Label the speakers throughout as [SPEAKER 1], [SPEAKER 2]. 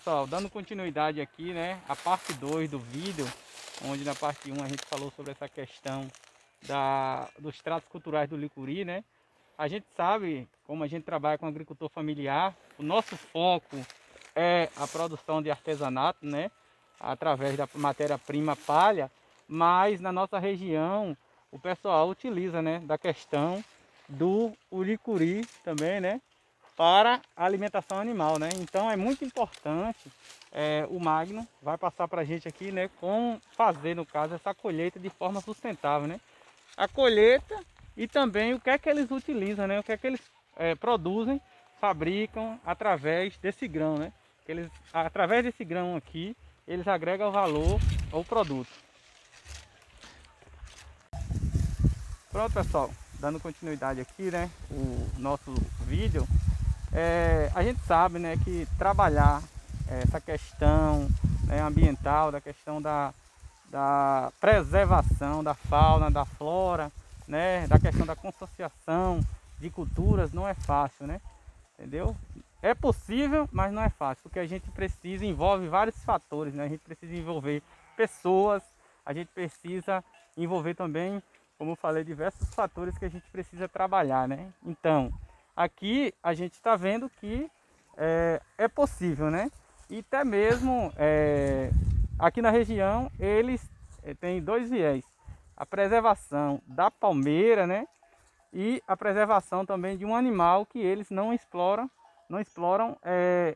[SPEAKER 1] pessoal, dando continuidade aqui, né, a parte 2 do vídeo, onde na parte 1 a gente falou sobre essa questão dos tratos culturais do licuri, né? A gente sabe, como a gente trabalha com agricultor familiar, o nosso foco é a produção de artesanato, né, através da matéria-prima palha, mas na nossa região o pessoal utiliza, né, da questão do licuri também, né, para a alimentação animal, né? Então é muito importante, o Magno vai passar para a gente aqui, né, como fazer, no caso, essa colheita de forma sustentável, né? A colheita e também o que é que eles utilizam, né? O que é que eles produzem, fabricam através desse grão, né? Através desse grão aqui, eles agregam valor ao produto. Pronto, pessoal, dando continuidade aqui, né, o nosso vídeo. A gente sabe, né, que trabalhar essa questão, né, ambiental, da questão da preservação da fauna, da flora, né, da questão da consociação de culturas não é fácil, né? Entendeu? É possível, mas não é fácil, porque a gente precisa, envolve vários fatores, né? A gente precisa envolver pessoas, a gente precisa envolver também, como eu falei, diversos fatores que a gente precisa trabalhar, né? Então, aqui a gente está vendo que é possível, né? E até mesmo aqui na região eles têm dois viés: a preservação da palmeira, né? E a preservação também de um animal que eles não exploram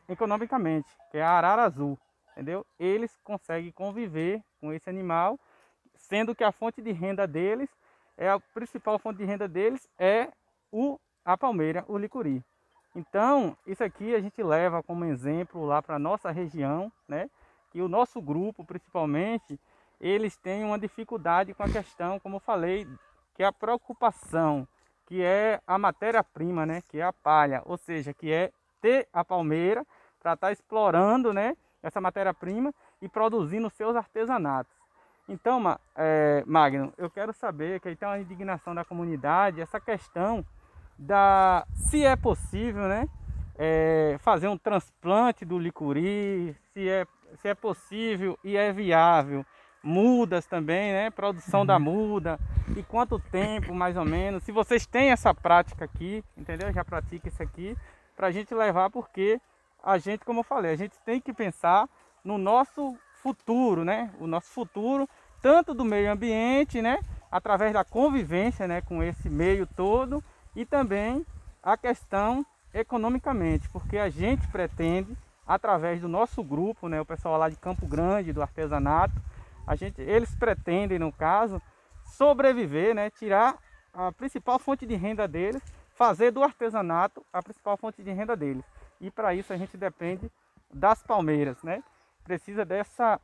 [SPEAKER 1] economicamente, que é a arara azul, entendeu? Eles conseguem conviver com esse animal, sendo que a fonte de renda deles, a principal fonte de renda deles é a palmeira, o licuri. Então, isso aqui a gente leva como exemplo lá para a nossa região, né? Que o nosso grupo, principalmente, eles têm uma dificuldade com a questão, como eu falei, que é a preocupação, que é a matéria-prima, né? Que é a palha, ou seja, que é ter a palmeira para estar explorando, né, essa matéria-prima e produzindo seus artesanatos. Então, Magno, eu quero saber, que aí tem uma indignação da comunidade, essa questão se é possível, né, fazer um transplante do licuri, se é possível e é viável. Mudas também, né, produção da muda, e quanto tempo mais ou menos, se vocês têm essa prática aqui, entendeu? Já pratica isso aqui, para a gente levar, porque a gente, como eu falei, a gente tem que pensar no nosso futuro, né? O nosso futuro, tanto do meio ambiente, né? Através da convivência, né, com esse meio todo, e também a questão economicamente, porque a gente pretende, através do nosso grupo, né, o pessoal lá de Campo Grande, do artesanato, eles pretendem, no caso, sobreviver, né, tirar a principal fonte de renda deles, fazer do artesanato a principal fonte de renda deles. E para isso a gente depende das palmeiras, né? Precisa dessa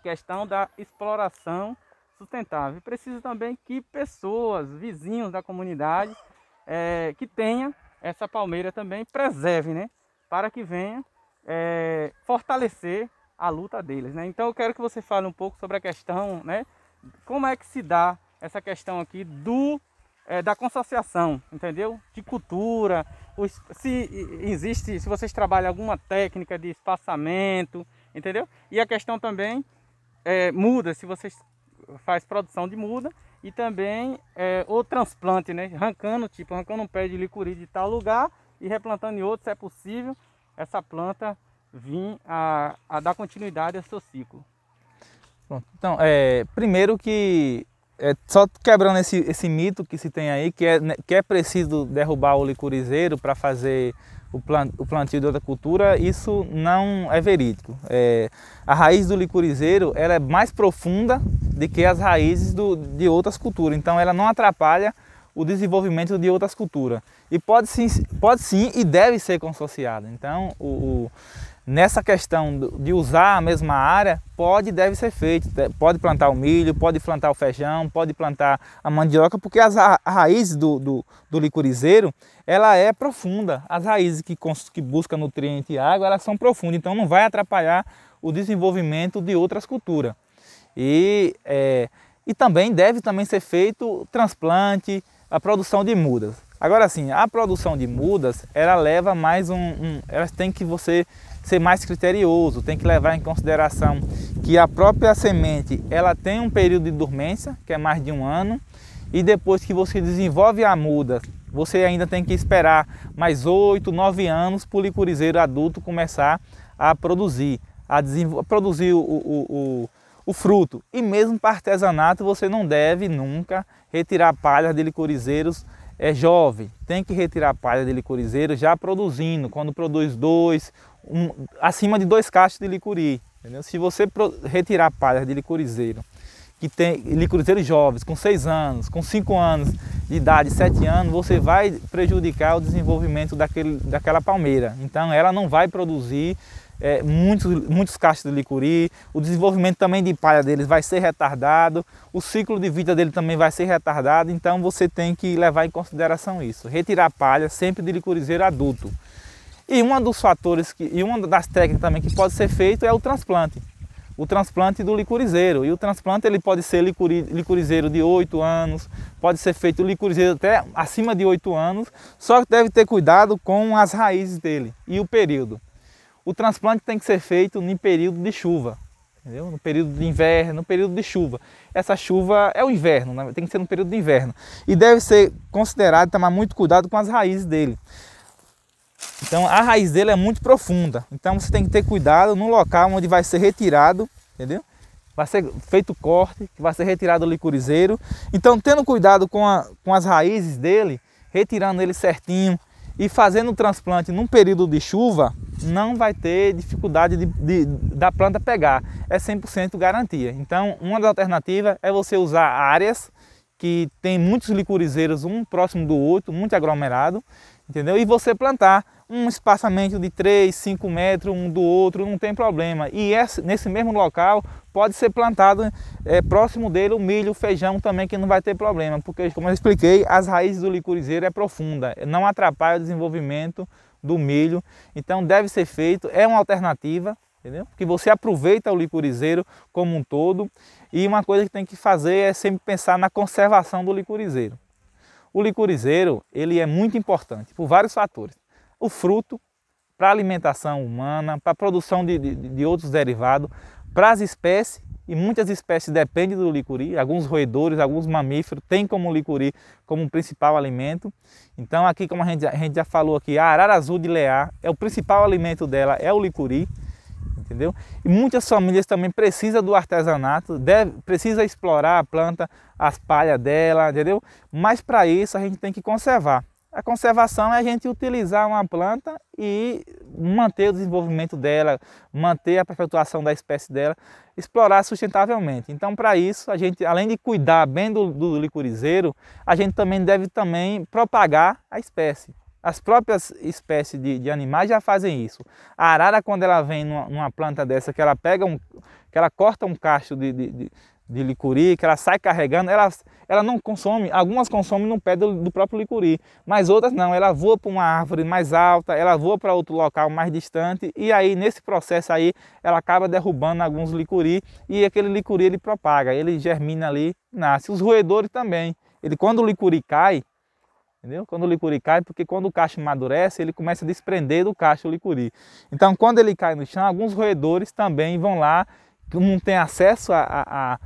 [SPEAKER 1] questão da exploração sustentável. Precisa também que pessoas, vizinhos da comunidade, que tenha essa palmeira também, preserve, né? Para que venha fortalecer a luta deles, né? Então eu quero que você fale um pouco sobre a questão, né? Como é que se dá essa questão aqui da consociação, entendeu? De cultura, se vocês trabalham alguma técnica de espaçamento, entendeu? E a questão também muda, se vocês faz produção de muda e também o transplante, né? Arrancando um pé de licuri de tal lugar e replantando em outro, se é possível, essa planta vir a dar continuidade ao seu ciclo.
[SPEAKER 2] Pronto. Então, primeiro que, só quebrando esse mito que se tem aí, que é preciso derrubar o licurizeiro para fazer o plantio de outra cultura, isso não é verídico. A raiz do licurizeiro, ela é mais profunda do que as raízes de outras culturas, então ela não atrapalha o desenvolvimento de outras culturas. E pode sim e deve ser consociada. Então, nessa questão de usar a mesma área, pode e deve ser feito. Pode plantar o milho, pode plantar o feijão, pode plantar a mandioca, porque a raiz do licurizeiro, ela é profunda. As raízes que buscam nutriente e água, elas são profundas, então não vai atrapalhar o desenvolvimento de outras culturas. E também deve ser feito transplante, a produção de mudas. Agora sim, a produção de mudas, ela leva mais ela tem que você ser mais criterioso, tem que levar em consideração que a própria semente, ela tem um período de dormência, que é mais de 1 ano, e depois que você desenvolve a muda, você ainda tem que esperar mais 8, 9 anos para o licorizeiro adulto começar a produzir, o fruto. E mesmo para artesanato, você não deve nunca retirar palhas de licorizeiros jovem. Tem que retirar palha de licorizeiro já produzindo, quando produz acima de 2 cachos de licuri. Entendeu? Se você retirar palhas de licorizeiro, que tem licorizeiros jovens, com 6 anos, com 5 anos de idade, 7 anos, você vai prejudicar o desenvolvimento daquela palmeira. Então ela não vai produzir muitos cachos de licuri, o desenvolvimento também de palha deles vai ser retardado, o ciclo de vida dele também vai ser retardado, então você tem que levar em consideração isso. Retirar palha sempre de licorizeiro adulto. E um dos fatores, e uma das técnicas também que pode ser feito é o transplante. O transplante do licorizeiro. E o transplante ele pode ser licorizeiro de 8 anos, pode ser feito licorizeiro até acima de 8 anos, só que deve ter cuidado com as raízes dele e o período. O transplante tem que ser feito no período de chuva, entendeu? No período de inverno, no período de chuva. Essa chuva é o inverno, né? Tem que ser no período de inverno. E deve ser considerado, tomar muito cuidado com as raízes dele. Então a raiz dele é muito profunda, então você tem que ter cuidado no local onde vai ser retirado, entendeu? Vai ser feito corte, vai ser retirado o licorizeiro. Então tendo cuidado com as raízes dele, retirando ele certinho e fazendo o transplante num período de chuva, não vai ter dificuldade da planta pegar, é 100% garantia. Então uma das alternativas é você usar áreas que tem muitos licorizeiros um próximo do outro, muito aglomerado, entendeu? E você plantar um espaçamento de 3, 5 metros um do outro, não tem problema. E nesse mesmo local pode ser plantado próximo dele o milho, o feijão também, que não vai ter problema, porque como eu expliquei, as raízes do licorizeiro é profunda, não atrapalha o desenvolvimento do milho, então deve ser feito, é uma alternativa, entendeu? Porque você aproveita o licorizeiro como um todo, e uma coisa que tem que fazer é sempre pensar na conservação do licorizeiro. O licorizeiro, ele é muito importante por vários fatores. O fruto, para a alimentação humana, para a produção de outros derivados, para as espécies, e muitas espécies dependem do licuri, alguns roedores, alguns mamíferos têm como licuri como principal alimento. Então aqui, como a gente já falou aqui, a arara azul de Leá, o principal alimento dela é o licuri, entendeu? E muitas famílias também precisam do artesanato, precisa explorar a planta, as palhas dela, entendeu? Mas para isso a gente tem que conservar. A conservação é a gente utilizar uma planta e manter o desenvolvimento dela, manter a perpetuação da espécie dela, explorar sustentavelmente. Então, para isso, a gente, além de cuidar bem do licorizeiro, a gente também deve propagar a espécie. As próprias espécies de animais já fazem isso. A arara, quando ela vem numa planta dessa, que ela corta um cacho de licuri, que ela sai carregando, ela não consome, algumas consomem no pé do próprio licuri, mas outras não, ela voa para uma árvore mais alta, ela voa para outro local mais distante, e aí nesse processo aí ela acaba derrubando alguns licuri, e aquele licuri ele propaga, ele germina ali, nasce. Os roedores também, quando o licuri cai, entendeu? Quando o licuri cai, porque quando o cacho amadurece, ele começa a desprender do cacho o licuri. Então quando ele cai no chão, alguns roedores também vão lá, que não tem acesso a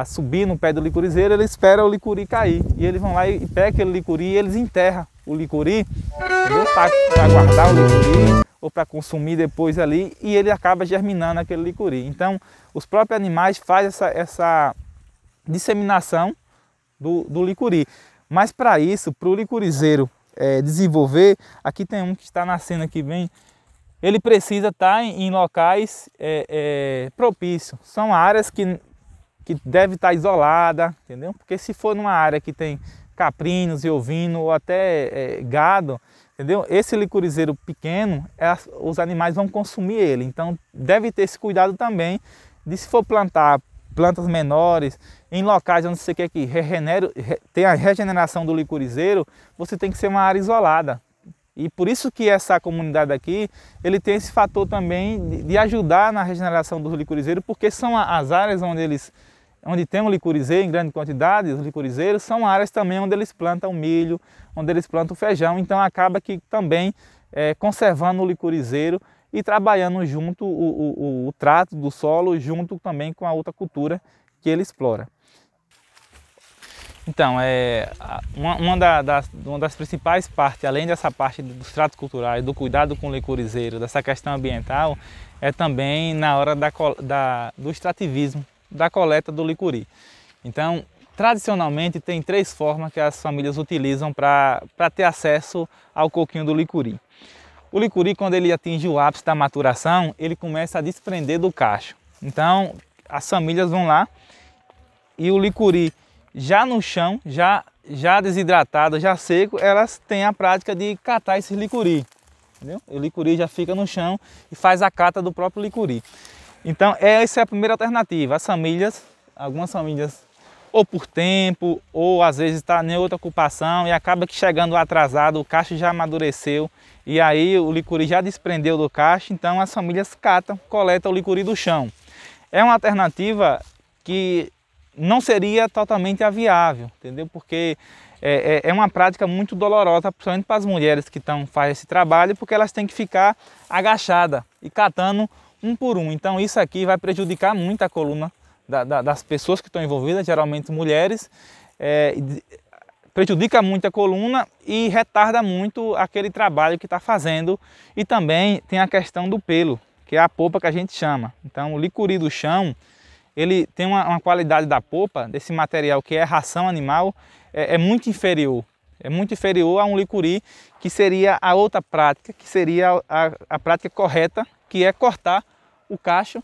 [SPEAKER 2] subir no pé do licorizeiro, eles esperam o licuri cair. E eles vão lá e pegam aquele licuri e eles enterram o licuri, para guardar o licuri ou para consumir depois ali, e ele acaba germinando aquele licuri. Então os próprios animais fazem essa disseminação do licuri. Mas para isso, para o licorizeiro desenvolver, aqui tem um que está nascendo aqui bem, ele precisa estar em locais propícios. São áreas que deve estar isolada, entendeu? Porque se for numa área que tem caprinos e ovino ou até gado, entendeu? Esse licorizeiro pequeno, os animais vão consumir ele. Então deve ter esse cuidado também de, se for plantar plantas menores em locais onde você quer que tenha a regeneração do licorizeiro, você tem que ser uma área isolada. E por isso que essa comunidade aqui, ele tem esse fator também de ajudar na regeneração do licorizeiro, porque são as áreas onde eles onde tem um licurizeiro em grande quantidade, os licurizeiros são áreas também onde eles plantam milho, onde eles plantam feijão, então acaba que também conservando o licurizeiro e trabalhando junto o trato do solo junto também com a outra cultura que ele explora. Então, uma das principais partes, além dessa parte dos tratos culturais, do cuidado com o licurizeiro, dessa questão ambiental, é também na hora do extrativismo, da coleta do licuri. Então, tradicionalmente, tem 3 formas que as famílias utilizam para ter acesso ao coquinho do licuri. O licuri, quando ele atinge o ápice da maturação, ele começa a desprender do cacho. Então, as famílias vão lá e o licuri, já no chão, já desidratado, já seco, elas têm a prática de catar esse licuri. Entendeu? O licuri já fica no chão e faz a cata do próprio licuri. Então essa é a primeira alternativa. Algumas famílias, ou por tempo, ou às vezes está em outra ocupação e acaba que chegando atrasado, o cacho já amadureceu e aí o licuri já desprendeu do cacho, então as famílias catam, coletam o licuri do chão. É uma alternativa que não seria totalmente viável, entendeu? Porque é uma prática muito dolorosa, principalmente para as mulheres que fazem esse trabalho, porque elas têm que ficar agachadas e catando um por um. Então isso aqui vai prejudicar muito a coluna das pessoas que estão envolvidas, geralmente mulheres, prejudica muito a coluna e retarda muito aquele trabalho que está fazendo. E também tem a questão do pelo, que é a polpa que a gente chama. Então o licuri do chão, ele tem uma qualidade da polpa, desse material que é ração animal, é muito inferior. É muito inferior a um licuri, que seria a outra prática, que seria a prática correta, que é cortar o cacho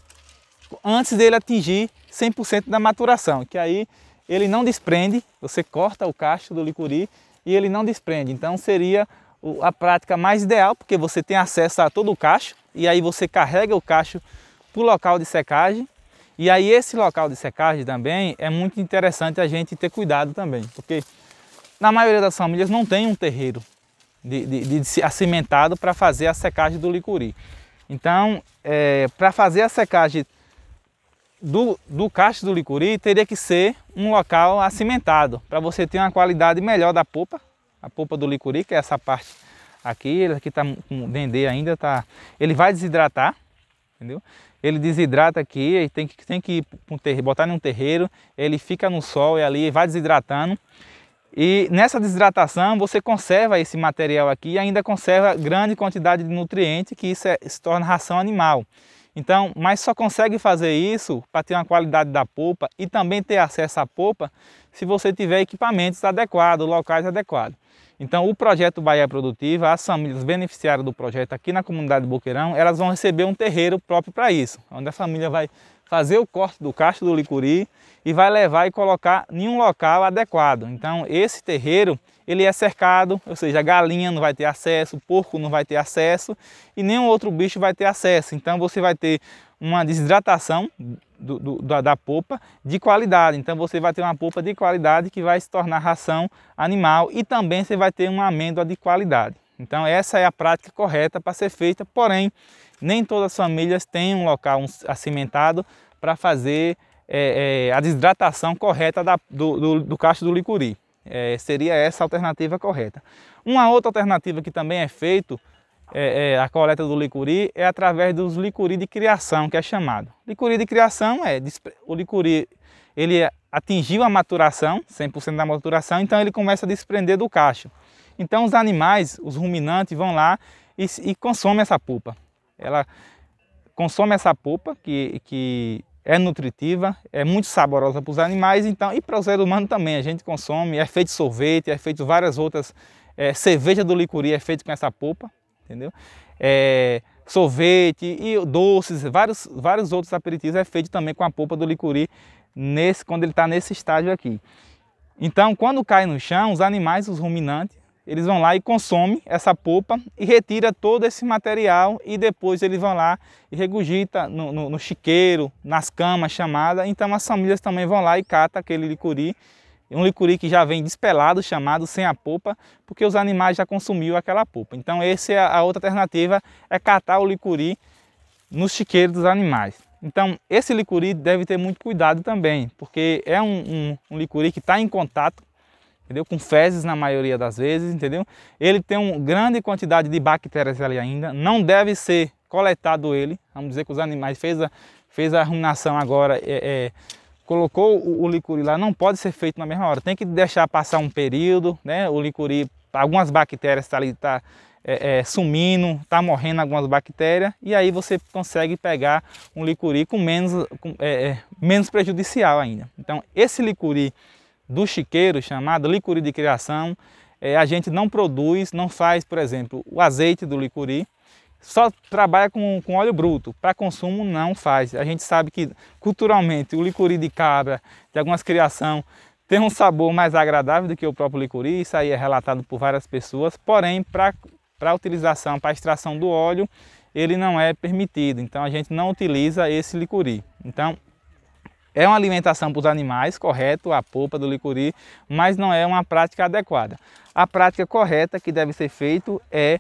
[SPEAKER 2] antes dele atingir 100% da maturação, que aí ele não desprende, você corta o cacho do licuri e ele não desprende. Então seria a prática mais ideal, porque você tem acesso a todo o cacho, e aí você carrega o cacho para o local de secagem. E aí esse local de secagem também é muito interessante a gente ter cuidado também, porque na maioria das famílias não tem um terreiro acimentado para fazer a secagem do licuri. Então, para fazer a secagem do cacho do licuri, teria que ser um local acimentado, para você ter uma qualidade melhor da polpa, a polpa do licuri, que é essa parte aqui, ele aqui está com dendê ainda, ele vai desidratar, entendeu? Ele desidrata aqui, tem que ir para um terreiro, botar em um terreiro, ele fica no sol e ali vai desidratando. E nessa desidratação você conserva esse material aqui e ainda conserva grande quantidade de nutrientes, que isso se torna ração animal. Então, mas só consegue fazer isso para ter uma qualidade da polpa e também ter acesso à polpa se você tiver equipamentos adequados, locais adequados. Então, o projeto Bahia Produtiva, as famílias beneficiárias do projeto aqui na comunidade do Boqueirão, elas vão receber um terreiro próprio para isso, onde a família vai fazer o corte do cacho do licuri e vai levar e colocar em um local adequado. Então, esse terreiro, ele é cercado, ou seja, a galinha não vai ter acesso, o porco não vai ter acesso e nenhum outro bicho vai ter acesso. Então, você vai ter uma desidratação da polpa de qualidade. Então você vai ter uma polpa de qualidade que vai se tornar ração animal e também você vai ter uma amêndoa de qualidade. Então essa é a prática correta para ser feita, porém nem todas as famílias têm um local acimentado para fazer a desidratação correta do cacho do licuri. Seria essa a alternativa correta. Uma outra alternativa que também é feito a coleta do licuri é através dos licuri de criação, que é chamado. Licuri de criação o licuri, ele atingiu a maturação, 100% da maturação, então ele começa a desprender do cacho. Então os animais, os ruminantes, vão lá e consomem essa polpa. Ela consome essa polpa que é nutritiva, é muito saborosa para os animais, então, e para o ser humano também. A gente consome, é feito sorvete, é feito várias outras, cerveja do licuri é feito com essa polpa. Entendeu? Sorvete e doces, vários outros aperitivos é feito também com a polpa do licuri quando ele está nesse estágio aqui. Então, quando cai no chão, os animais, os ruminantes, eles vão lá e consomem essa polpa e retira todo esse material e depois eles vão lá e regurgita no chiqueiro, nas camas chamadas. Então as famílias também vão lá e catam aquele licuri, um licuri que já vem despelado, chamado sem a polpa, porque os animais já consumiram aquela polpa. Então essa é a outra alternativa, é catar o licuri nos chiqueiros dos animais. Então esse licuri deve ter muito cuidado também, porque é um licuri que está em contato, entendeu? Com fezes na maioria das vezes, entendeu? Ele tem uma grande quantidade de bactérias ali ainda, não deve ser coletado ele, vamos dizer que os animais fez a ruminação agora, colocou o licuri lá, não pode ser feito na mesma hora, tem que deixar passar um período, né? O licuri, algumas bactérias estão ali, sumindo, está morrendo algumas bactérias, e aí você consegue pegar um licuri com menos prejudicial ainda. Então esse licuri do chiqueiro, chamado licuri de criação, a gente não produz, não faz, por exemplo, o azeite do licuri, só trabalha com óleo bruto, para consumo não faz. A gente sabe que culturalmente o licuri de cabra, de algumas criações, tem um sabor mais agradável do que o próprio licuri, isso aí é relatado por várias pessoas, porém para a utilização, para a extração do óleo, ele não é permitido, então a gente não utiliza esse licuri. Então é uma alimentação para os animais, correto, a polpa do licuri, mas não é uma prática adequada. A prática correta que deve ser feito é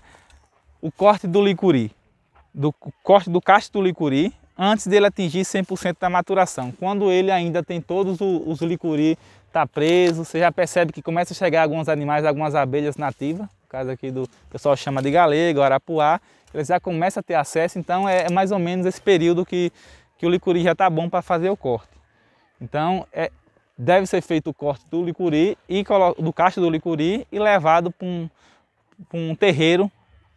[SPEAKER 2] o corte do licuri, corte do cacho do licuri, antes dele atingir 100% da maturação. Quando ele ainda tem todos os licuri tá preso, você já percebe que começa a chegar alguns animais, algumas abelhas nativas, no caso aqui do pessoal chama de galego, arapuá, eles já começam a ter acesso, então é mais ou menos esse período que o licuri já está bom para fazer o corte. Então deve ser feito o corte do licuri, do cacho do licuri e levado para um terreiro,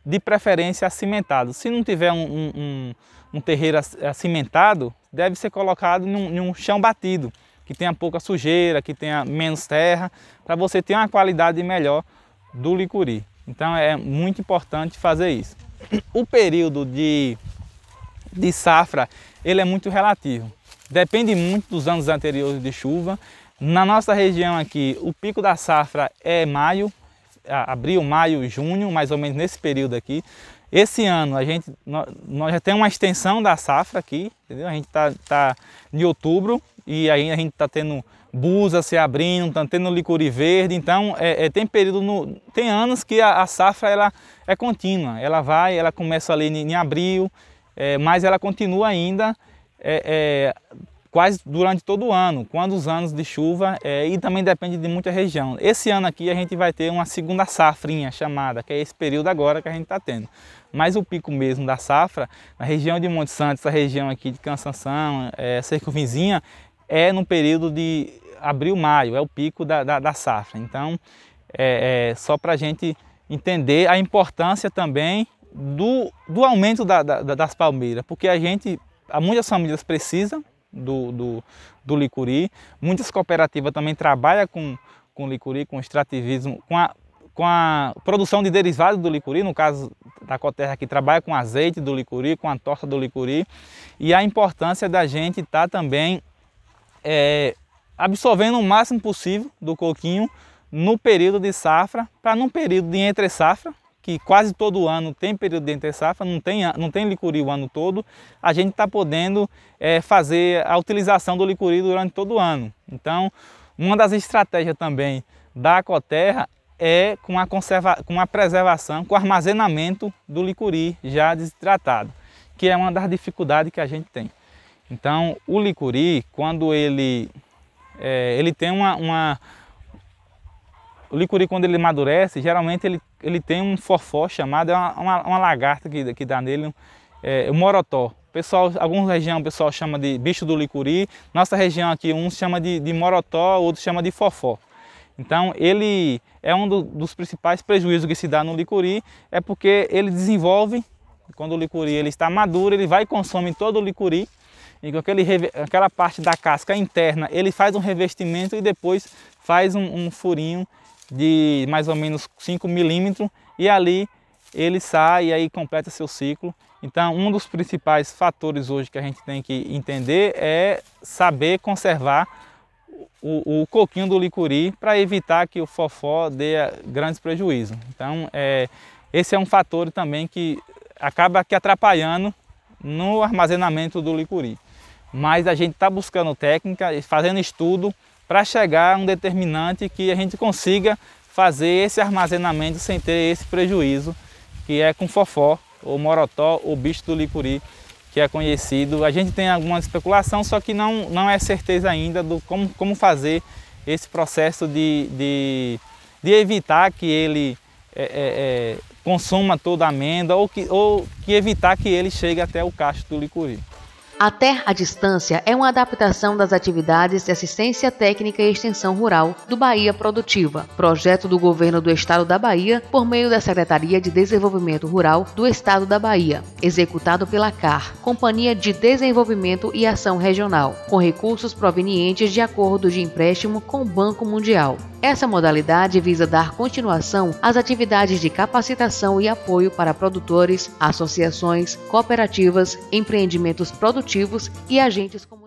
[SPEAKER 2] de preferência acimentado. Se não tiver um terreiro acimentado, deve ser colocado em um chão batido, que tenha pouca sujeira, que tenha menos terra, para você ter uma qualidade melhor do licuri. Então é muito importante fazer isso. O período de safra, ele é muito relativo. Depende muito dos anos anteriores de chuva. Na nossa região aqui, o pico da safra é maio, abril, maio, junho, mais ou menos nesse período aqui. Esse ano nós já temos uma extensão da safra aqui, entendeu? A gente tá em outubro e aí a gente está tendo busa se abrindo, tá tendo licuri verde, então tem período, tem anos que a safra ela é contínua, ela começa ali em abril, mas ela continua ainda quase durante todo o ano, quando os anos de chuva, e também depende de muita região. Esse ano aqui a gente vai ter uma segunda safrinha chamada, que é esse período agora que a gente está tendo. Mas o pico mesmo da safra, na região de Monte Santo, essa região aqui de Cansanção, Circunvizinha, é no período de abril, maio, é o pico da safra. Então, só para a gente entender a importância também do aumento das palmeiras, porque muitas famílias precisam do licuri, muitas cooperativas também trabalham com licuri, com extrativismo, com a produção de derivados do licuri, no caso da Coterra que trabalha com azeite do licuri, com a torta do licuri, e a importância da gente estar também absorvendo o máximo possível do coquinho no período de safra, para num período de entre safra, que quase todo ano tem período de entre safra, não tem licuri o ano todo, a gente está podendo fazer a utilização do licuri durante todo o ano. Então, uma das estratégias também da Coterra é com a preservação, com o armazenamento do licuri já desidratado, que é uma das dificuldades que a gente tem. Então, o licuri, quando ele tem o licuri, quando ele amadurece, geralmente ele tem um forfó chamado, uma lagarta que dá nele, o morotó. Algumas regiões o pessoal chama de bicho do licuri, nossa região aqui uns chama de morotó, outros chama de fofó. Então ele é um dos principais prejuízos que se dá no licuri, é porque ele desenvolve, quando o licuri ele está maduro, ele vai e consome todo o licuri, e com aquela parte da casca interna ele faz um revestimento e depois faz um furinho de mais ou menos 5 milímetros e ali ele sai e aí completa seu ciclo. Então um dos principais fatores hoje que a gente tem que entender é saber conservar o coquinho do licuri para evitar que o fofó dê grandes prejuízos. Então esse é um fator também que acaba atrapalhando no armazenamento do licuri. Mas a gente está buscando técnica, fazendo estudo para chegar a um determinante que a gente consiga fazer esse armazenamento sem ter esse prejuízo, que é com fofó, ou morotó, ou bicho do licuri, que é conhecido. A gente tem alguma especulação, só que não é certeza ainda do como fazer esse processo de evitar que ele consuma toda a amêndoa ou que evitar que ele chegue até o cacho do licuri.
[SPEAKER 3] A Terra à Distância é uma adaptação das atividades de assistência técnica e extensão rural do Bahia Produtiva, projeto do Governo do Estado da Bahia por meio da Secretaria de Desenvolvimento Rural do Estado da Bahia, executado pela CAR, Companhia de Desenvolvimento e Ação Regional, com recursos provenientes de acordo de empréstimo com o Banco Mundial. Essa modalidade visa dar continuação às atividades de capacitação e apoio para produtores, associações, cooperativas, empreendimentos produtivos e agentes comunitários.